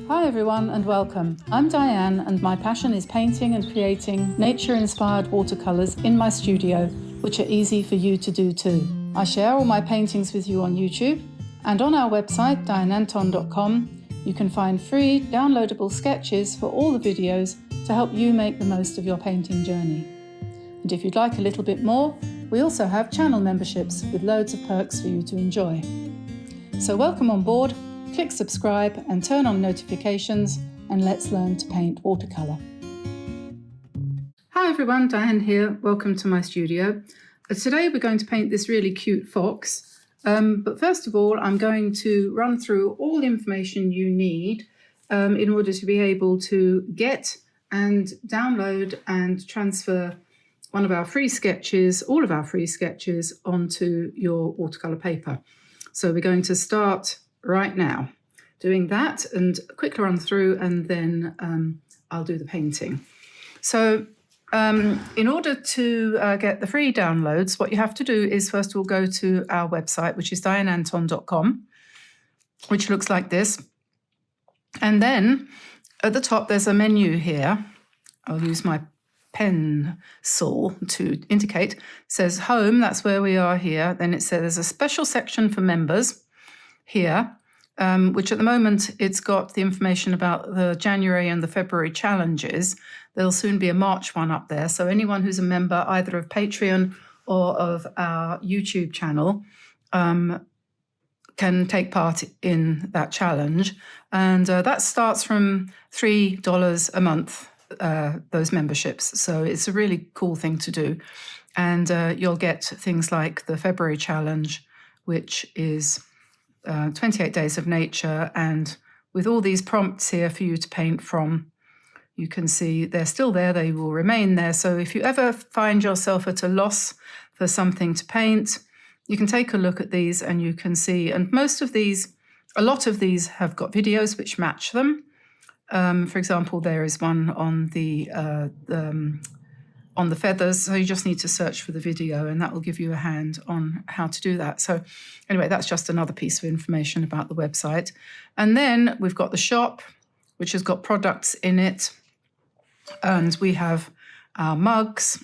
Hi everyone and welcome. I'm Diane and my passion is painting and creating nature-inspired watercolours in my studio, which are easy for you to do too. I share all my paintings with you on YouTube, and on our website dianeanton.com you can find free downloadable sketches for all the videos to help you make the most of your painting journey. And if you'd like a little bit more, we also have channel memberships with loads of perks for you to enjoy. So welcome on board. Click subscribe and turn on notifications, and let's learn to paint watercolour. Hi everyone, Diane here. Welcome to my studio. Today we're going to paint this really cute fox. But first of all, I'm going to run through all the information you need in order to be able to get and download and transfer one of our free sketches, all of our free sketches, onto your watercolour paper. So we're going to start right now doing that and quickly run through, and then I'll do the painting. So in order to get the free downloads, what you have to do is first of all go to our website, which is dianeanton.com, which looks like this. And then at the top there's a menu here. I'll use my pencil to indicate. It says home, that's where we are here. Then it says there's a special section for members here, which at the moment it's got the information about the January and the February challenges. There'll soon be a March one up there. So anyone who's a member either of Patreon or of our YouTube channel can take part in that challenge. And that starts from $3 a month, those memberships. So it's a really cool thing to do. And you'll get things like the February challenge, which is 28 days of nature, and with all these prompts here for you to paint from. You can see they're still there, they will remain there. So if you ever find yourself at a loss for something to paint, you can take a look at these and you can see, and a lot of these have got videos which match them. For example, there is one on the feathers, so you just need to search for the video and that will give you a hand on how to do that. So anyway, that's just another piece of information about the website. And then we've got the shop, which has got products in it, and we have our mugs,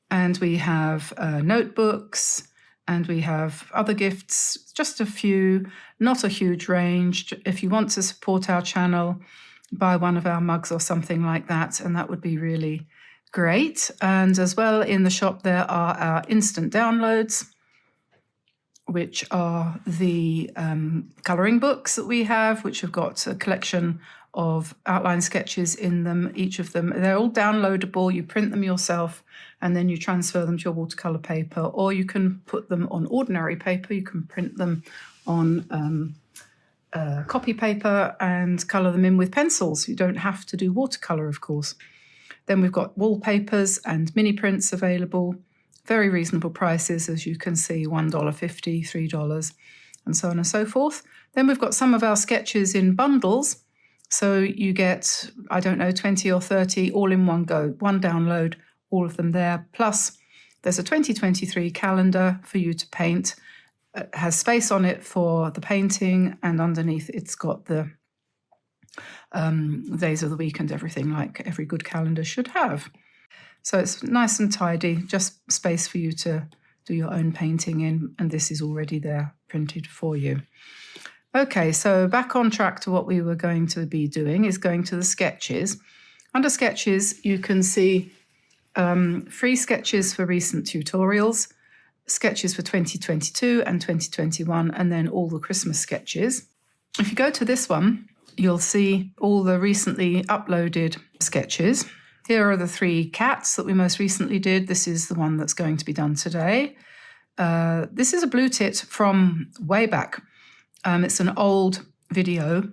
and we have notebooks, and we have other gifts, just a few, not a huge range. If you want to support our channel, buy one of our mugs or something like that, and that would be really great. And as well, in the shop there are our instant downloads, which are the colouring books that we have, which have got a collection of outline sketches in them, each of them. They're all downloadable. You print them yourself and then you transfer them to your watercolour paper, or you can put them on ordinary paper. You can print them on copy paper and colour them in with pencils. You don't have to do watercolour, of course. Then we've got wallpapers and mini prints available, very reasonable prices, as you can see, $1.50, $3, and so on and so forth. Then we've got some of our sketches in bundles. So you get, 20 or 30 all in one go, one download, all of them there. Plus there's a 2023 calendar for you to paint. It has space on it for the painting, and underneath it's got the days of the week and everything, like every good calendar should have. So it's nice and tidy, just space for you to do your own painting in, and this is already there printed for you. Okay, so back on track to what we were going to be doing is going to the sketches. Under sketches, you can see free sketches for recent tutorials, sketches for 2022 and 2021, and then all the Christmas sketches. If you go to this one, you'll see all the recently uploaded sketches. Here are the 3 cats that we most recently did. This is the one that's going to be done today. This is a blue tit from way back. It's an old video.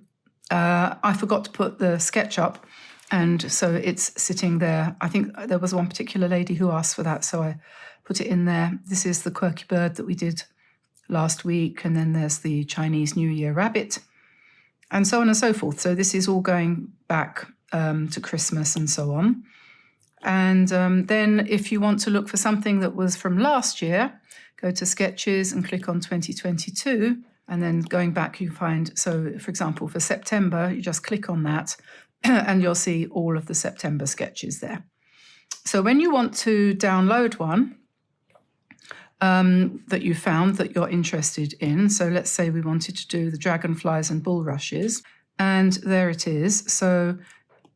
I forgot to put the sketch up, and so it's sitting there. I think there was one particular lady who asked for that, so I put it in there. This is the quirky bird that we did last week, and then there's the Chinese New Year rabbit, and so on and so forth. So this is all going back to Christmas and so on. And then if you want to look for something that was from last year, go to Sketches and click on 2022, And then going back, you find, so for example, for September, you just click on that and you'll see all of the September sketches there. So when you want to download one that you found that you're interested in, so let's say we wanted to do the dragonflies and bulrushes, and there it is. So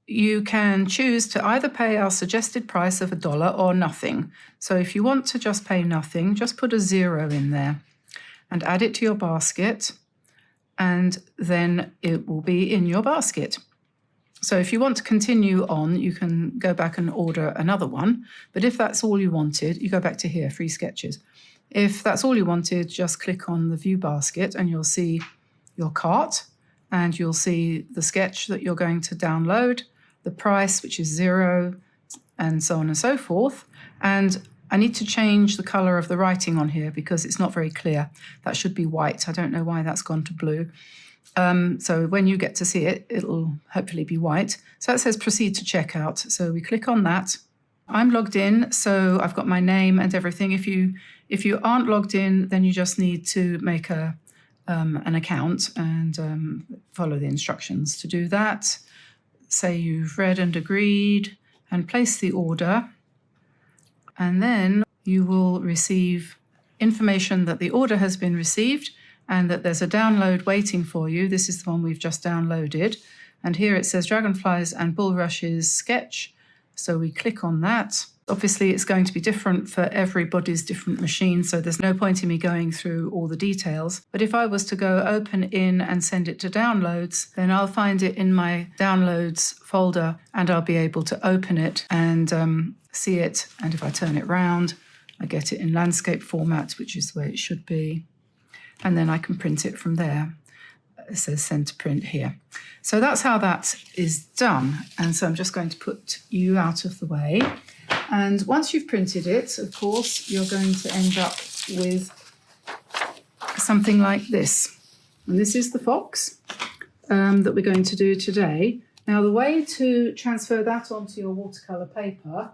you can choose to either pay our suggested price of $1 or nothing. So if you want to just pay nothing, just put a 0 in there and add it to your basket, and then it will be in your basket. So if you want to continue on, you can go back and order another one. But if that's all you wanted, you go back to here, free sketches. If that's all you wanted, just click on the view basket and you'll see your cart, and you'll see the sketch that you're going to download, the price, which is 0, and so on and so forth. And I need to change the color of the writing on here because it's not very clear. That should be white. I don't know why that's gone to blue. So when you get to see it, it'll hopefully be white. So it says proceed to checkout. So we click on that. I'm logged in, so I've got my name and everything. If you aren't logged in, then you just need to make an account and follow the instructions to do that. Say you've read and agreed and place the order. And then you will receive information that the order has been received and that there's a download waiting for you. This is the one we've just downloaded. And here it says Dragonflies and Bulrushes sketch. So we click on that. Obviously, it's going to be different for everybody's different machine, so there's no point in me going through all the details. But if I was to go open in and send it to downloads, then I'll find it in my downloads folder and I'll be able to open it and see it. And if I turn it round, I get it in landscape format, which is the way it should be. And then I can print it from there. It says send to print here. So that's how that is done. And so I'm just going to put you out of the way. And once you've printed it, of course, you're going to end up with something like this. And this is the fox that we're going to do today. Now, the way to transfer that onto your watercolour paper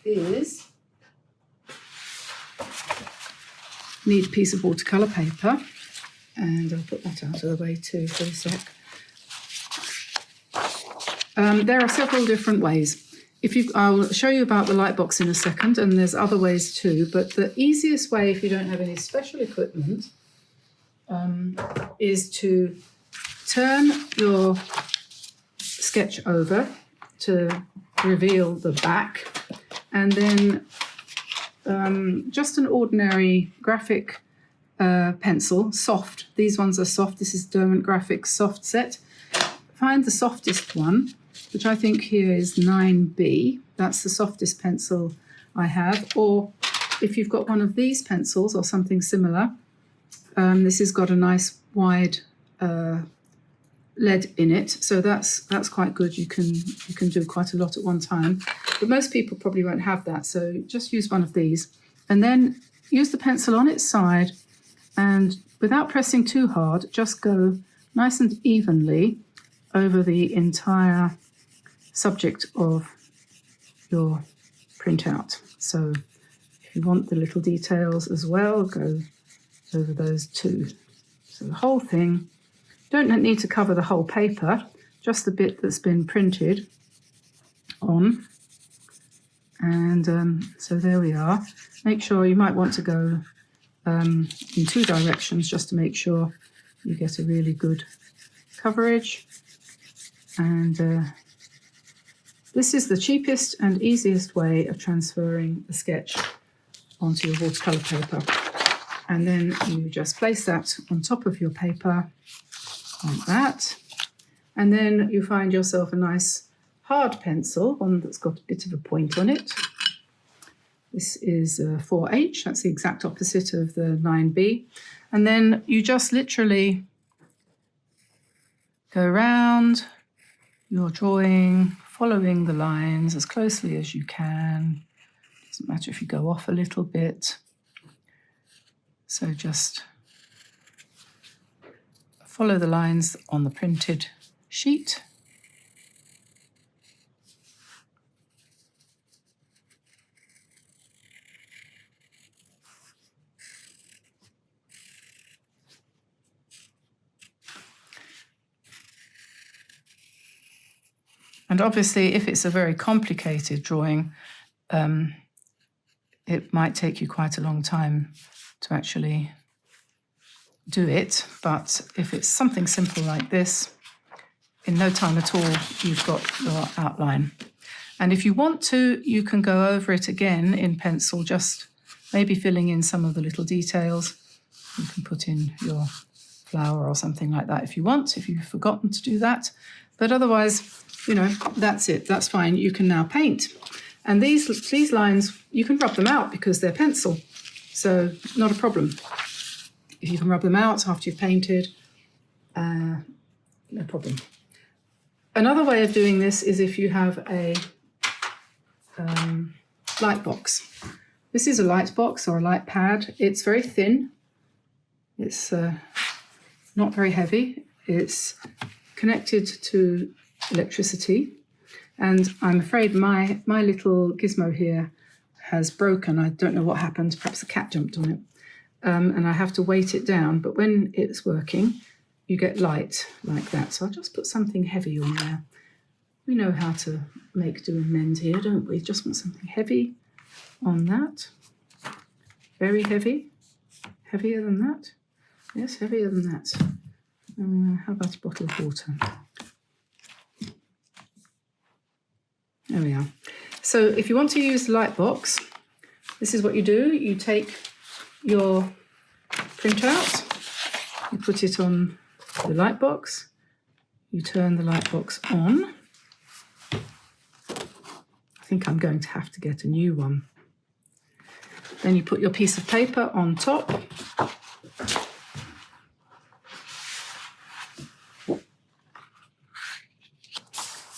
is need a piece of watercolour paper, and I'll put that out of the way too for a sec. There are several different ways. I'll show you about the light box in a second, and there's other ways too, but the easiest way, if you don't have any special equipment, is to turn your sketch over to reveal the back, and then just an ordinary graphic pencil, soft. These ones are soft. This is Derwent Graphics soft set. Find the softest one, which I think here is 9B. That's the softest pencil I have. Or if you've got one of these pencils or something similar, this has got a nice wide lead in it, so that's quite good. You can do quite a lot at one time, but most people probably won't have that. So just use one of these, and then use the pencil on its side, and without pressing too hard, just go nice and evenly over the entire subject of your printout. So if you want the little details as well, go over those too. So the whole thing, don't need to cover the whole paper, just the bit that's been printed on. And so there we are. Make sure, you might want to go in two directions just to make sure you get a really good coverage. And this is the cheapest and easiest way of transferring the sketch onto your watercolour paper. And then you just place that on top of your paper like that. And then you find yourself a nice hard pencil, one that's got a bit of a point on it. This is 4H, that's the exact opposite of the 9B. And then you just literally go around your drawing, following the lines as closely as you can. Doesn't matter if you go off a little bit. So just follow the lines on the printed sheet. And obviously, if it's a very complicated drawing, it might take you quite a long time to actually do it. But if it's something simple like this, in no time at all, you've got your outline. And if you want to, you can go over it again in pencil, just maybe filling in some of the little details. You can put in your flower or something like that if you want, if you've forgotten to do that. But otherwise, you know, that's it. That's fine. You can now paint. And these lines, you can rub them out because they're pencil. So not a problem. If you can rub them out after you've painted, no problem. Another way of doing this is if you have a light box. This is a light box or a light pad. It's very thin. It's not very heavy. It's connected to electricity. And I'm afraid my little gizmo here has broken. I don't know what happened. Perhaps a cat jumped on it. And I have to weight it down. But when it's working, you get light like that. So I'll just put something heavy on there. We know how to make do and mend here, don't we? Just want something heavy on that. Very heavy. Heavier than that. Yes, heavier than that. How about a bottle of water? There we are. So if you want to use the light box, this is what you do. You take your printout, you put it on the light box, you turn the light box on. I think I'm going to have to get a new one. Then you put your piece of paper on top.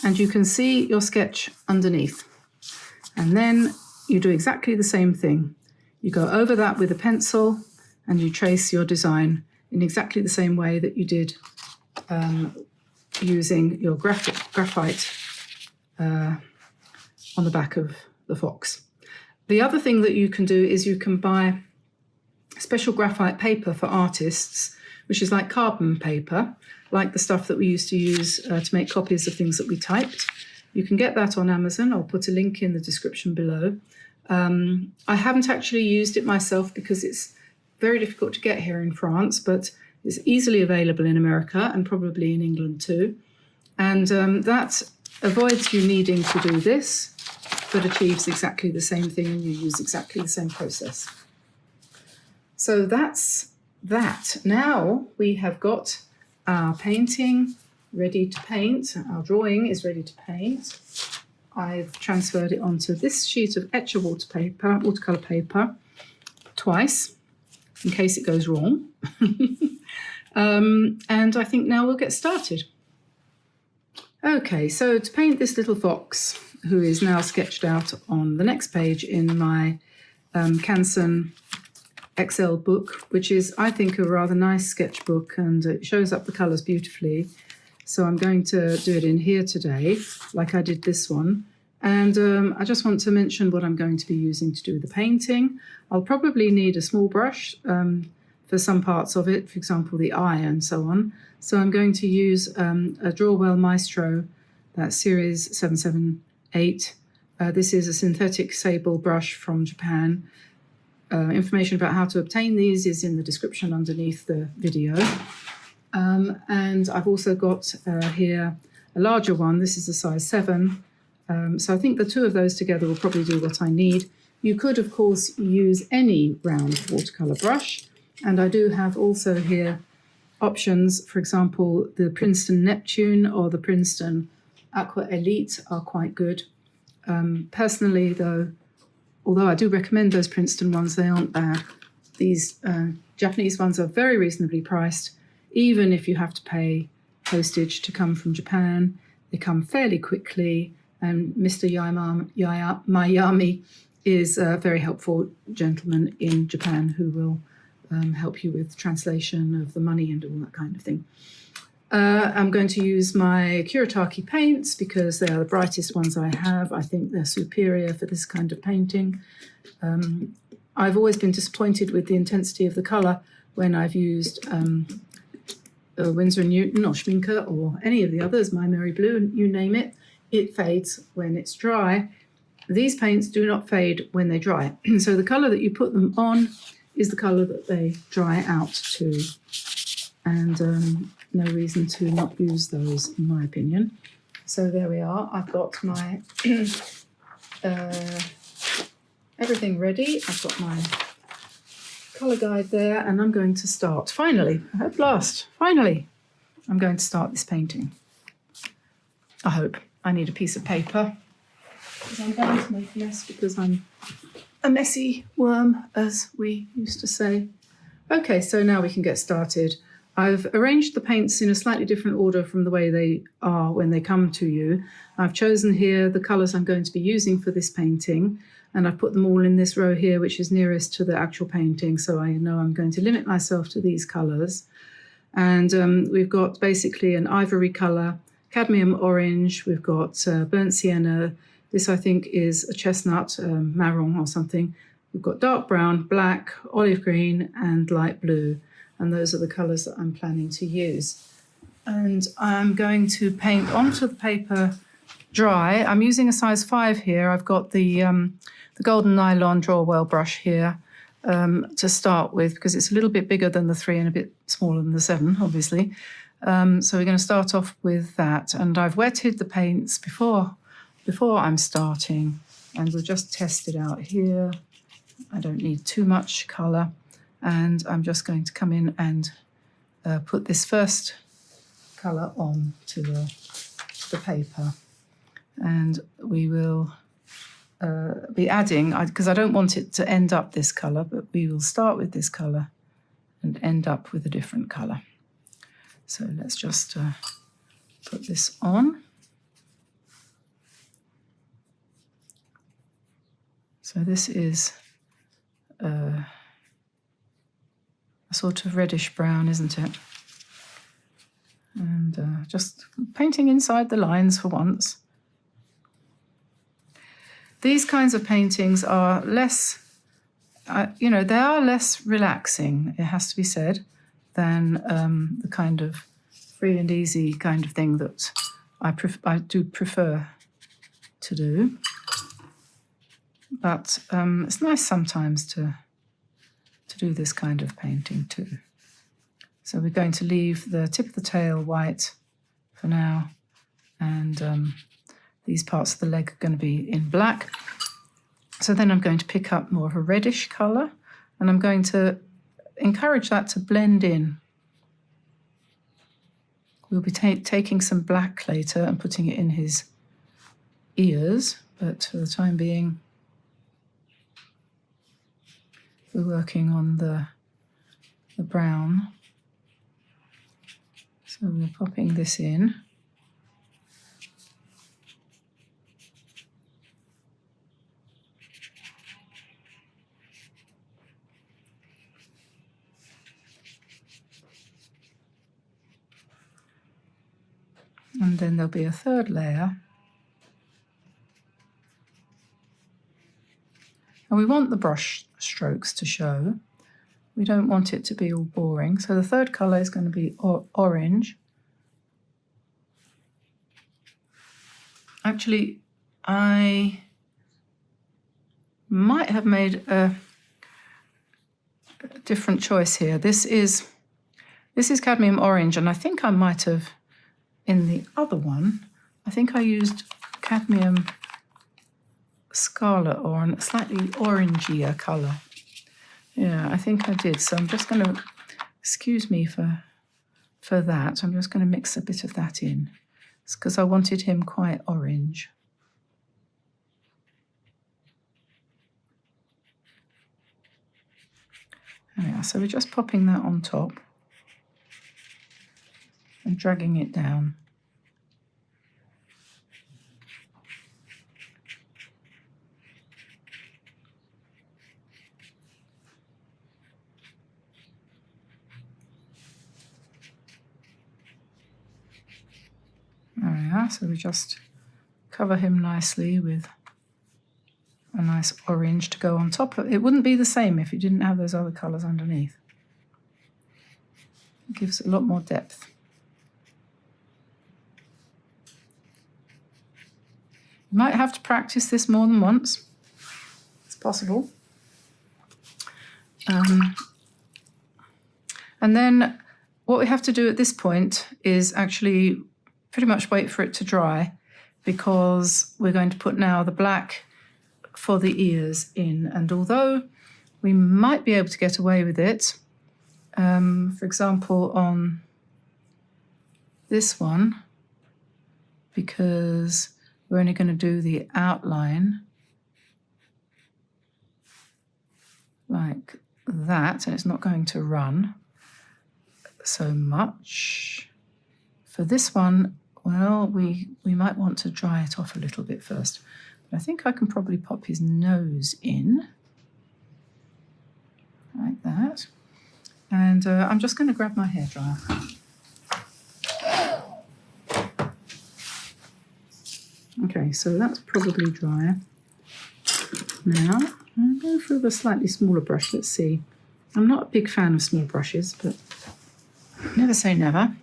And you can see your sketch underneath. And then you do exactly the same thing. You go over that with a pencil and you trace your design in exactly the same way that you did using your graphite on the back of the fox. The other thing that you can do is you can buy special graphite paper for artists, which is like carbon paper, like the stuff that we used to use to make copies of things that we typed. You can get that on Amazon. I'll put a link in the description below. I haven't actually used it myself because it's very difficult to get here in France, but it's easily available in America and probably in England too. And that avoids you needing to do this, but achieves exactly the same thing and you use exactly the same process. So that's that. Now we have got our painting ready to paint. Our drawing is ready to paint. I've transferred it onto this sheet of Etcher watercolor paper twice, in case it goes wrong. And I think now we'll get started. Okay, so to paint this little fox, who is now sketched out on the next page in my Canson Excel book, which is, I think, a rather nice sketchbook, and it shows up the colours beautifully. So I'm going to do it in here today, like I did this one. And I just want to mention what I'm going to be using to do the painting. I'll probably need a small brush for some parts of it, for example, the eye and so on. So I'm going to use a Drawwell Maestro, that's series 778. This is a synthetic sable brush from Japan. Information about how to obtain these is in the description underneath the video. And I've also got here a larger one. This is a size 7. So I think the two of those together will probably do what I need. You could, of course, use any round watercolour brush. And I do have also here options. For example, the Princeton Neptune or the Princeton Aqua Elite are quite good. Personally, though, although I do recommend those Princeton ones, they aren't bad. These Japanese ones are very reasonably priced, even if you have to pay postage to come from Japan. They come fairly quickly, and Mr. Miami is a very helpful gentleman in Japan who will help you with translation of the money and all that kind of thing. I'm going to use my Kuretake paints because they are the brightest ones I have. I think they're superior for this kind of painting. I've always been disappointed with the intensity of the colour when I've used Winsor & Newton or Schminke or any of the others, My Merry Blue, you name it. it fades when it's dry. These paints do not fade when they dry. So the colour that you put them on is the colour that they dry out to. And no reason to not use those, in my opinion. So there we are. I've got my everything ready. I've got my colour guide there, and I'm going to start. Finally, at last, finally, I'm going to start this painting. I hope. I need a piece of paper because I'm going to make a mess because I'm a messy worm, as we used to say. Okay, so now we can get started. I've arranged the paints in a slightly different order from the way they are when they come to you. I've chosen here the colours I'm going to be using for this painting, and I've put them all in this row here, which is nearest to the actual painting, so I know I'm going to limit myself to these colours. And we've got basically an ivory colour, cadmium orange, we've got burnt sienna. This, I think, is a chestnut, marron or something. We've got dark brown, black, olive green, and light blue. And those are the colours that I'm planning to use. And I'm going to paint onto the paper dry. I'm using a size 5 here. I've got the golden nylon draw well brush here to start with, because it's a little bit bigger than the 3 and a bit smaller than the 7, obviously. So we're going to start off with that. And I've wetted the paints before I'm starting, and we'll just test it out here. I don't need too much colour. And I'm just going to come in and put this first colour on to the paper. And we will be adding, because I don't want it to end up this colour, but we will start with this colour and end up with a different colour. So let's just put this on. So this is a sort of reddish brown, isn't it? And just painting inside the lines for once. These kinds of paintings are less, they are less relaxing, it has to be said, than the kind of free and easy kind of thing that I do prefer to do. But it's nice sometimes to do this kind of painting too. So we're going to leave the tip of the tail white for now, and these parts of the leg are going to be in black. So then I'm going to pick up more of a reddish colour, and I'm going to encourage that to blend in. We'll be taking some black later and putting it in his ears, but for the time being, we're working on the brown. So we're popping this in. And then there'll be a third layer. And we want the brush strokes to show. We don't want it to be all boring. So the third colour is going to be orange. Actually, I might have made a different choice here. This is cadmium orange, and I think I might have, in the other one, I think I used cadmium scarlet, or a slightly orangier colour. Yeah, I think I did. So I'm just going to, excuse me for that. I'm just going to mix a bit of that in. It's because I wanted him quite orange. There we are. So we're just popping that on top and dragging it down. There we are, so we just cover him nicely with a nice orange to go on top of it. It wouldn't be the same if you didn't have those other colours underneath. It gives a lot more depth. You might have to practice this more than once. It's possible. And then what we have to do at this point is actually pretty much wait for it to dry, because we're going to put now the black for the ears in. And although we might be able to get away with it, for example, on this one, because we're only going to do the outline like that, and it's not going to run so much. For this one, well, we might want to dry it off a little bit first. But I think I can probably pop his nose in like that. And I'm just going to grab my hairdryer. Okay, so that's probably dry. Now, I'm going for a slightly smaller brush. Let's see. I'm not a big fan of small brushes, but never say never.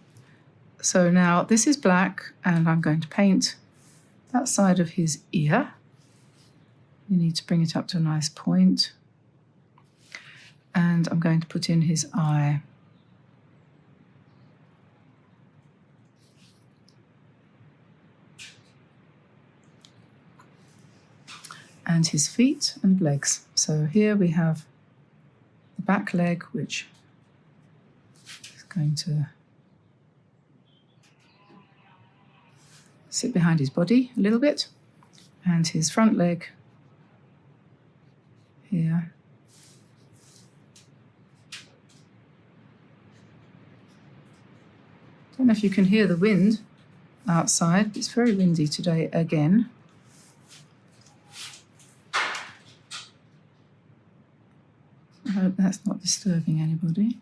So now this is black, and I'm going to paint that side of his ear. You need to bring it up to a nice point. And I'm going to put in his eye. And his feet and legs. So here we have the back leg, which is going to sit behind his body a little bit, and his front leg here. I don't know if you can hear the wind outside. It's very windy today again. I hope that's not disturbing anybody.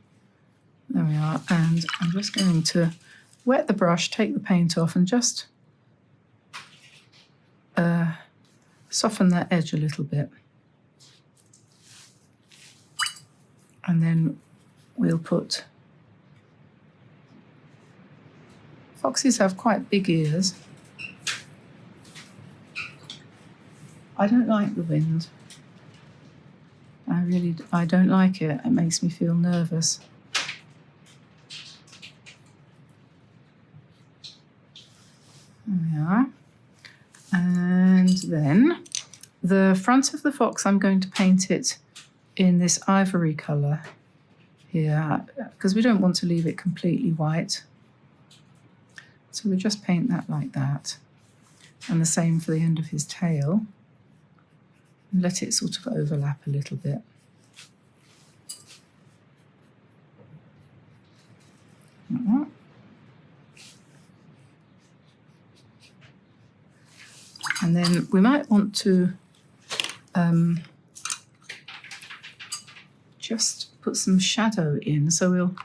There we are. And I'm just going to wet the brush, take the paint off, and just soften that edge a little bit. And then we'll put... Foxes have quite big ears. I don't like the wind. I don't like it. It makes me feel nervous. There we are. And then the front of the fox, I'm going to paint it in this ivory colour here, because we don't want to leave it completely white. So we'll just paint that like that. And the same for the end of his tail. And let it sort of overlap a little bit. Like that. And then we might want to just put some shadow in. So we'll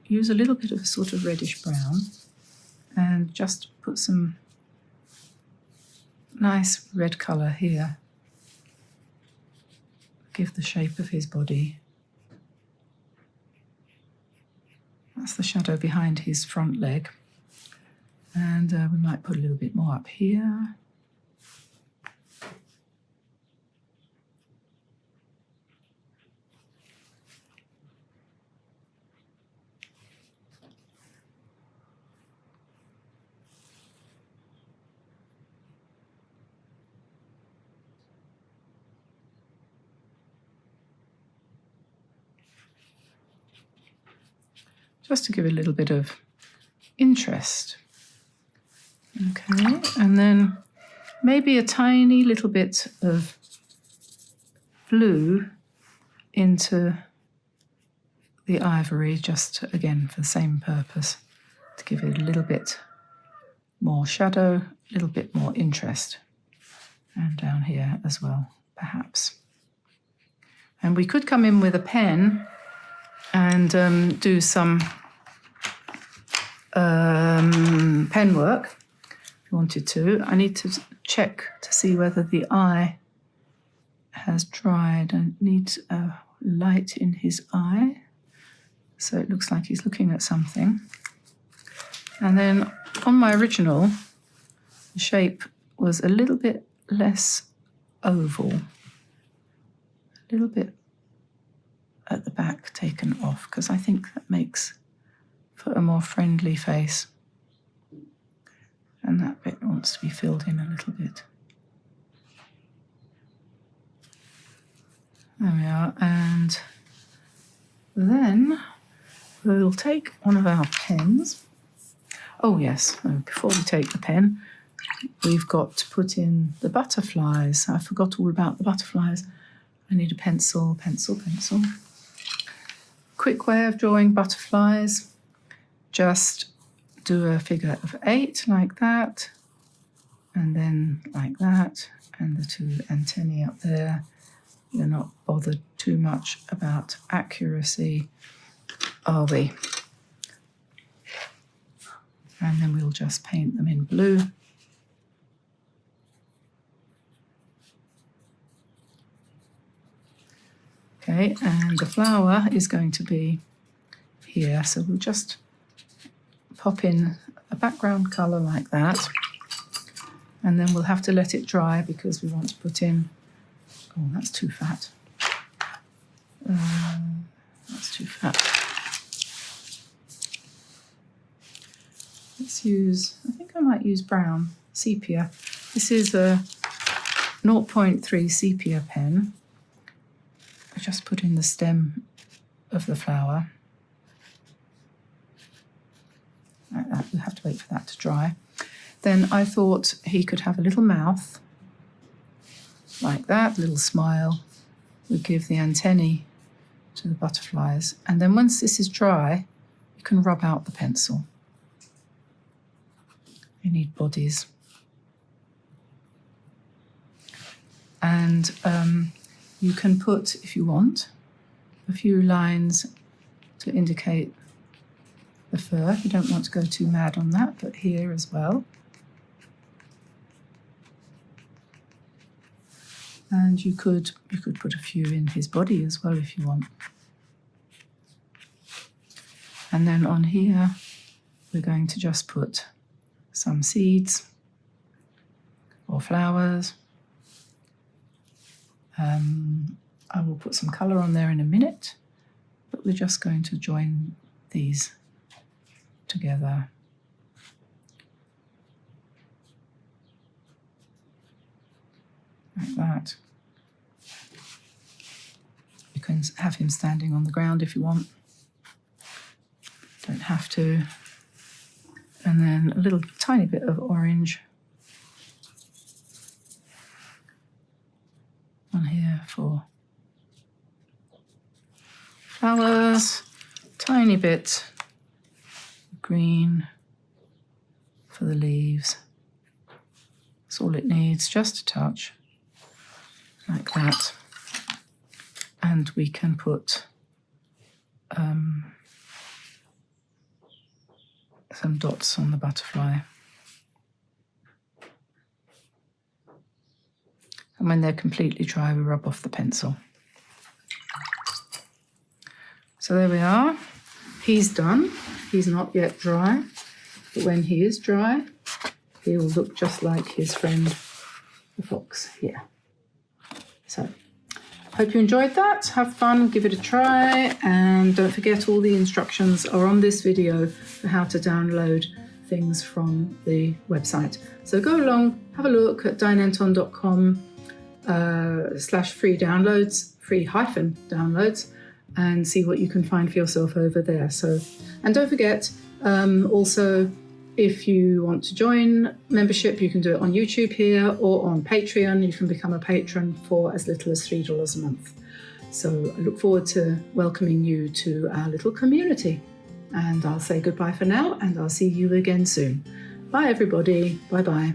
use a little bit of a sort of reddish brown and just put some nice red colour here. Give the shape of his body. That's the shadow behind his front leg. And we might put a little bit more up here. Just to give it a little bit of interest. Okay, and then maybe a tiny little bit of blue into the ivory, just again for the same purpose, to give it a little bit more shadow, a little bit more interest. And down here as well, perhaps. And we could come in with a pen and do some pen work if you wanted to. I need to check to see whether the eye has dried. I need light in his eye, so it looks like he's looking at something. And then on my original, the shape was a little bit less oval, a little bit at the back taken off, because I think that makes for a more friendly face. And that bit wants to be filled in a little bit. There we are. And then we'll take one of our pens. Oh yes, before we take the pen, we've got to put in the butterflies. I forgot all about the butterflies. I need a pencil, pencil, pencil. Quick way of drawing butterflies. Just do a figure of 8 like that, and then like that, and the 2 antennae up there. You're not bothered too much about accuracy, are we? And then we'll just paint them in blue. Okay, and the flower is going to be here, so we'll just pop in a background colour like that, and then we'll have to let it dry because we want to put in, oh, that's too fat. That's too fat. Let's use, I think I might use brown, sepia. This is a 0.3 sepia pen. I just put in the stem of the flower. Like that. We'll have to wait for that to dry. Then I thought he could have a little mouth, like that, little smile. We give the antennae to the butterflies. And then once this is dry, you can rub out the pencil. You need bodies. And you can put, if you want, a few lines to indicate the fur. You don't want to go too mad on that, but here as well. And you could put a few in his body as well if you want. And then on here, we're going to just put some seeds or flowers. I will put some colour on there in a minute, but we're just going to join these together. Like that. You can have him standing on the ground if you want. Don't have to. And then a little tiny bit of orange on here for flowers, tiny bit of green for the leaves. That's all it needs, just a touch, like that. And we can put some dots on the butterfly. And when they're completely dry, we rub off the pencil. So there we are. He's done. He's not yet dry, but when he is dry, he will look just like his friend, the fox here. So, hope you enjoyed that. Have fun, give it a try, and don't forget all the instructions are on this video for how to download things from the website. So go along, have a look at dinenton.com/free downloads, free-downloads, and see what you can find for yourself over there. So, and don't forget, also, if you want to join membership, you can do it on YouTube here or on Patreon. You can become a patron for as little as $3 a month. So I look forward to welcoming you to our little community. And I'll say goodbye for now, and I'll see you again soon. Bye, everybody. Bye-bye.